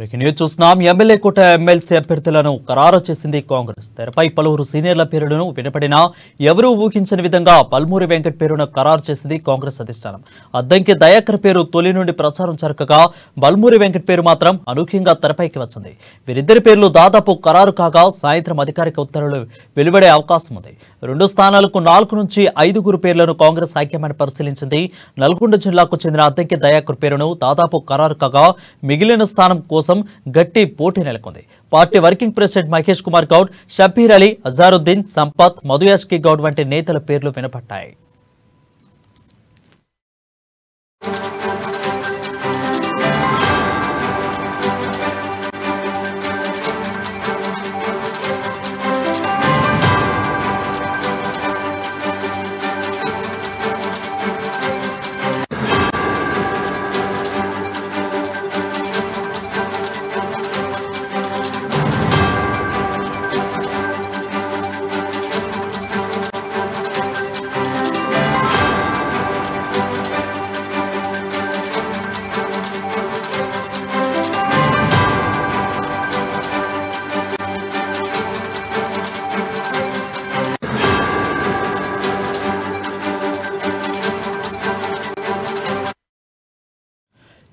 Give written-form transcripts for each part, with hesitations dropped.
Breaking news చూస్తున్నాం. MLA కోట MLC అభ్యర్థులను ఖరారు చేసింది కాంగ్రెస్. తెరపై పలువురు సీనియర్ల పేరును వినపడినా ఎవరూ ఊహించని విధంగా బల్మూరి వెంకట్ పేరును ఖరారు చేసింది కాంగ్రెస్ అధిష్టానం. అద్దంకి దయాకర్ పేరు తొలి నుండి ప్రచారం జరగగా బల్మూరి వెంకట్ పేరు మాత్రం అనూహ్యంగా తెరపైకి వచ్చింది. వీరిద్దరి పేర్లు దాదాపు ఖరారు కాగా సాయంత్రం అధికారిక ఉత్తర్వులు వెలువడే అవకాశం ఉంది. 2 స్థానాలకు 4 నుంచి 5 పేర్లను కాంగ్రెస్ హైకమాండ్ పరిశీలించింది. నల్గొండ జిల్లాకు చెందిన అద్దంకి దయాకర్ పేరును దాదాపు ఖరారు కాగా మిగిలిన స్థానం కోసం గట్టి పోటీ నెలకొంది. Party working president Mahesh Kumar Goud, Shabbir Ali, Azharuddin, Sampath, Madhu Yashki Goud వంటి నేతల పేర్లు వినపడ్డాయి.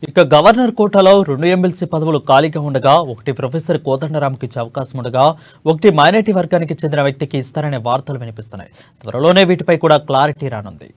ఇక గవర్నర్ కోటాలో 2 ఎమ్మెల్సీ పదవులు ఖాళీగా ఉండగా ఒకటి ప్రొఫెసర్ కోదండరాంకి ఇచ్చే అవకాశం ఉండగా ఒకటి మైనారిటీ వర్గానికి చెందిన వ్యక్తికి ఇస్తారనే వార్తలు వినిపిస్తున్నాయి. త్వరలోనే వీటిపై కూడా క్లారిటీ రానుంది.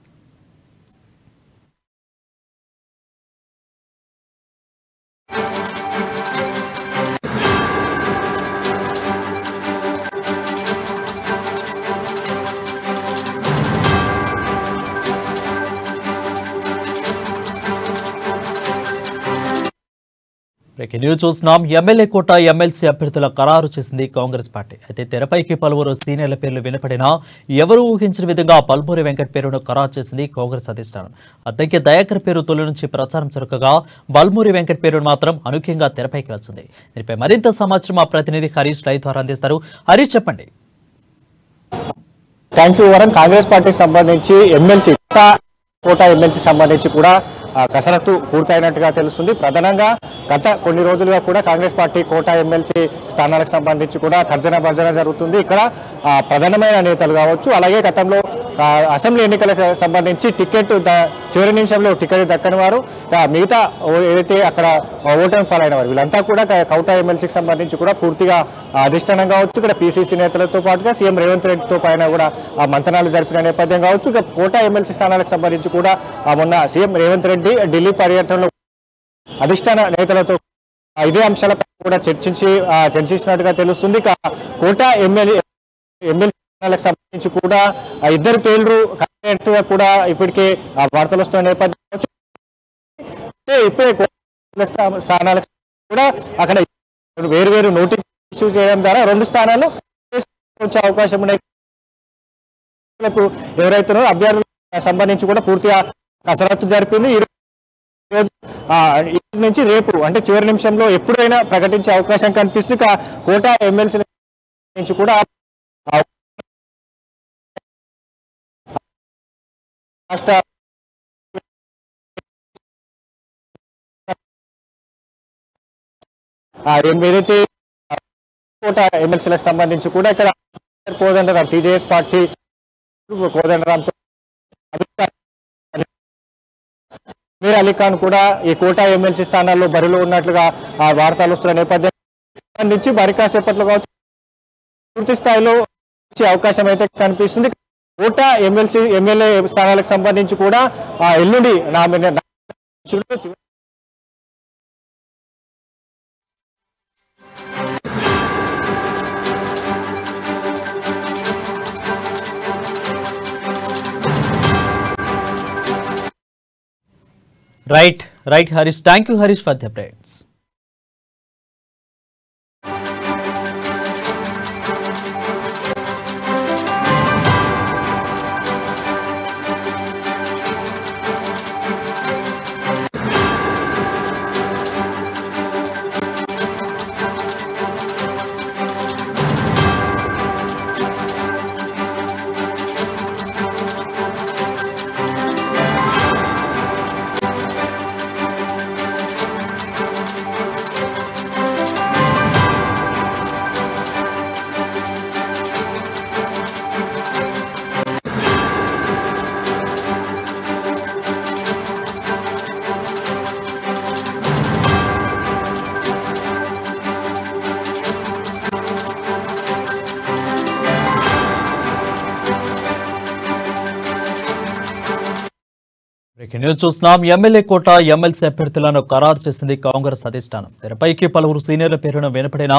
బ్రేకింగ్ న్యూస్ చూస్తున్నాం. ఎమ్మెల్యే కోట ఎమ్మెల్సీ అభ్యర్థుల ఖరారు చేసింది కాంగ్రెస్ పార్టీ. అయితే తెరపైకి పలువురు సీనియర్ల పేర్లు వినపడినా ఎవరూ ఊహించిన విధంగా బల్మూరి వెంకట్ పేరును ఖరారు చేసింది కాంగ్రెస్ అధిష్టానం. అద్దంకి దయాకర్ పేరు తొలి నుంచి ప్రచారం జరగగా బల్మూరి వెంకట్ పేరును మాత్రం అనూహ్యంగా తెరపైకి వచ్చింది. దీనిపై మరింత సమాచారం మా ప్రతినిధి హరీష్ లైవ్ ద్వారా అందిస్తారు. హరీష్, చెప్పండి. Thank you Varun. కాంగ్రెస్ పార్టీకి సంబంధించి ఎమ్మెల్సీ కోట ఎమ్మెల్సీ సంబంధించి కూడా కసరత్తు పూర్తయినట్టుగా తెలుస్తుంది. ప్రధానంగా గత కొన్ని రోజులుగా కూడా కాంగ్రెస్ పార్టీ కోట ఎమ్మెల్సీ స్థానాలకు సంబంధించి కూడా తర్జన భర్జన జరుగుతుంది. ఇక్కడ ప్రధానమైన నేతలు కావచ్చు, అలాగే గతంలో అసెంబ్లీ ఎన్నికలకు సంబంధించి టికెట్ చివరి నిమిషంలో టికెట్ దక్కని వారు, మిగతా ఏదైతే అక్కడ ఓటమి పాలైన వారు, వీళ్ళంతా కూడా కోట ఎమ్మెల్సీకి సంబంధించి కూడా పూర్తిగా అధిష్టానం కావచ్చు, ఇక్కడ పీసీసీ నేతలతో పాటుగా సీఎం రేవంత్ రెడ్డితో పైన కూడా మంతనాలు జరిపిన నేపథ్యం కావచ్చు. ఇక కోట ఎమ్మెల్సీ స్థానాలకు సంబంధించి కూడా మొన్న సీఎం రేవంత్ రెడ్డి ఢిల్లీ పర్యటనలో అధిష్టాన నేతలతో ఇదే అంశాలపై కూడా చర్చించినట్టుగా తెలుస్తుంది. కోట ఎమ్మెల్సీ స్థానాలకు సంబంధించి కూడా 2 పేర్లు కూడా ఇప్పటికే వార్తలు వస్తున్న నేపథ్యం ఇప్పుడే స్థానాలకు కూడా అక్కడ వేరు నోటిఫికేషన్ ఇష్యూ చేయడం ద్వారా 2 స్థానాలు వచ్చే అవకాశం ఉన్నాయి. ఎవరైతే అభ్యర్థులకు సంబంధించి కూడా పూర్తిగా కసరత్తు జరిపింది. ఈ రోజు నుంచి రేపు అంటే చివరి నిమిషంలో ఎప్పుడైనా ప్రకటించే అవకాశం కనిపిస్తుంది. కోట ఎమ్మెల్సీ నుంచి కూడా రాష్ట్ర ఏదైతే కోట ఎమ్మెల్సీలకు సంబంధించి కూడా ఇక్కడ కోదండరాం టీజేఎస్ పార్టీ కోదండరాంతో మీర్ అలీ ఖాన్ కూడా ఈ కోట ఎమ్మెల్సీ స్థానాల్లో బరిలో ఉన్నట్లుగా వార్తలు వస్తున్న నేపథ్యం సంబంధించి మరి కాసేపట్లో కావచ్చు పూర్తి స్థాయిలో వచ్చే అవకాశం అయితే కనిపిస్తుంది. కోట ఎమ్మెల్యే స్థానాలకు సంబంధించి కూడా ఎల్లుండి Right, Harish. Thank you, Harish, for the updates. News చూస్తున్నాం. ఎమ్మెల్యే కోట ఎమ్మెల్సీ అభ్యర్థులను ఖరారు చేసింది కాంగ్రెస్ అధిష్టానం. తెరపైకి పలువురు సీనియర్ల పేరును వినపడినా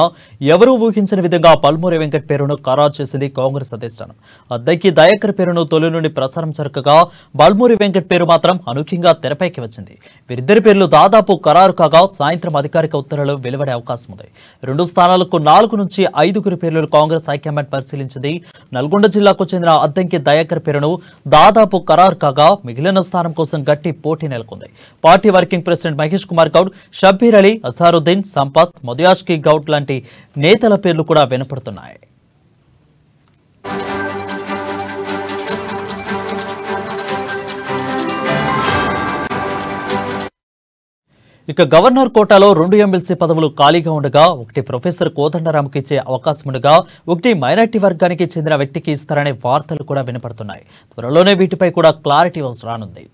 ఎవరూ ఊహించని విధంగా పల్మూరి వెంకట్ పేరును ఖరారు చేసింది కాంగ్రెస్ అధిష్టానం. అద్దంకి దయాకర్ పేరును తొలి నుండి ప్రచారం జరగగా పల్మూరి వెంకట్ పేరు మాత్రం అనూహ్యంగా తెరపైకి వచ్చింది. వీరిద్దరి పేర్లు దాదాపు ఖరారు కాగా సాయంత్రం అధికారిక ఉత్తర్వులు వెలువడే అవకాశం ఉంది. 2 స్థానాలకు 4 నుంచి 5 పేర్లను కాంగ్రెస్ హైకమాండ్ పరిశీలించింది. నల్గొండ జిల్లాకు చెందిన అద్దంకి దయాకర్ పేరును దాదాపు ఖరారు కాగా మిగిలిన స్థానం కోసం గట్టి పోటీ నెలకొంది. Party working president Mahesh Kumar Goud, Shabbir Ali, Azharuddin, Sampath, మొదయాష్కి Goud లాంటి నేతల పేర్లు కూడా వినపడుతున్నాయి. ఇక గవర్నర్ కోటాలో 2 ఎమ్మెల్సీ పదవులు ఖాళీగా ఉండగా ఒకటి ప్రొఫెసర్ కోదండరాంకి ఇచ్చే అవకాశం ఉండగా ఒకటి మైనార్టీ వర్గానికి చెందిన వ్యక్తికి ఇస్తారనే వార్తలు కూడా వినపడుతున్నాయి. త్వరలోనే వీటిపై కూడా క్లారిటీ రానుంది.